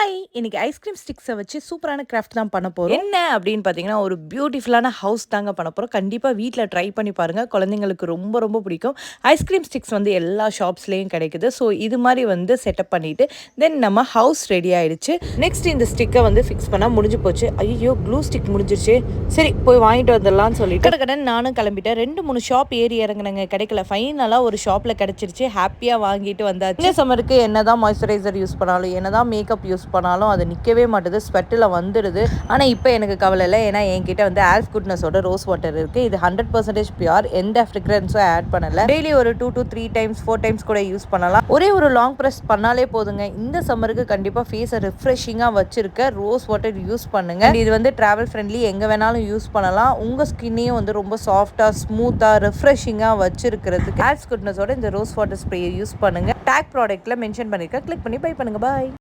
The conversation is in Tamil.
ஹாய்! இன்னைக்கு ஐஸ்கிரீம் ஸ்டிக்ஸ வச்சு சூப்பரான கிராஃப்ட் தான் பண்ண போறோம். என்ன அப்படின்னு பார்த்தீங்கன்னா, ஒரு பியூட்டிஃபுல்லான ஹவுஸ் தாங்க பண்ண போறோம். கண்டிப்பா வீட்ல ட்ரை பண்ணி பாருங்க. குழந்தைங்களுக்கு ரொம்ப ரொம்ப பிடிக்கும். ஐஸ்கிரீம் ஸ்டிக்ஸ் வந்து எல்லா ஷாப்ஸ்லயும் கிடைக்குது. ஸோ இது மாரி வந்து செட்டப் பண்ணிட்டு, தென் நம்ம ஹவுஸ் ரெடி ஆயிடுச்சு. நெக்ஸ்ட் இந்த ஸ்டிக்க வந்து ஃபிக்ஸ் பண்ணா முடிஞ்சு போச்சு. ஐய்யயோ! க்ளூ ஸ்டிக் முடிஞ்சிருச்சே. சரி போய் வாங்கிட்டு வந்துடலாம்னு சொல்லிட்டு கடகடன்னு நானும் கிளம்பிட்டேன். 2, 3 ஷாப் ஏறி இறங்குனேங்க. கிடைக்கல. ஃபைனலா ஒரு ஷாப்ல கிடைச்சிருச்சு. ஹாப்பியா வாங்கிட்டு வந்தாச்சு. இந்த சம்மருக்கு என்னதான் மாய்ஸ்சரைசர் யூஸ் பண்ணாலும், என்னதான் மேக்கப் யூஸ் பண்ணாலும் அது நிற்கவே மாட்டுது, ஸ்வெட்டில் வந்துடுது. ஆனால் இப்போ எனக்கு கவலை இல்லை, ஏன்னா என்கிட்ட வந்து ஆல்ஃப் குட்னஸோட ரோஸ் வாட்டர் இருக்குது. இது 100% பியூர், எந்த ஃப்ரிக்ரன்ஸும் ஆட் பண்ணலை. டெய்லி ஒரு 2 to 3 டைம்ஸ் 4 டைம்ஸ் கூட யூஸ் பண்ணலாம். ஒரே ஒரு லாங் ப்ரெஸ் பண்ணாலே போதுங்க. இந்த சம்மருக்கு கண்டிப்பாக ஃபேஸை ரிஃப்ரெஷிங்காக வச்சிருக்க ரோஸ் வாட்டர் யூஸ் பண்ணுங்க. இது வந்து ட்ராவல் ஃப்ரெண்ட்லி, எங்கே வேணாலும் யூஸ் பண்ணலாம். உங்கள் ஸ்கின்னையும் வந்து ரொம்ப சாஃப்டாக ஸ்மூத்தாக ரிஃப்ரெஷிங்காக வச்சிருக்கிறதுக்கு ஆல்ஃப் குட்னஸோட இந்த ரோஸ் வாட்டர் ஸ்ப்ரேயை யூஸ் பண்ணுங்க. டேக் ப்ராடக்ட்டில் மென்ஷன் பண்ணியிருக்கேன், கிளிக் பண்ணி பை பண்ணுங்க. பாய்.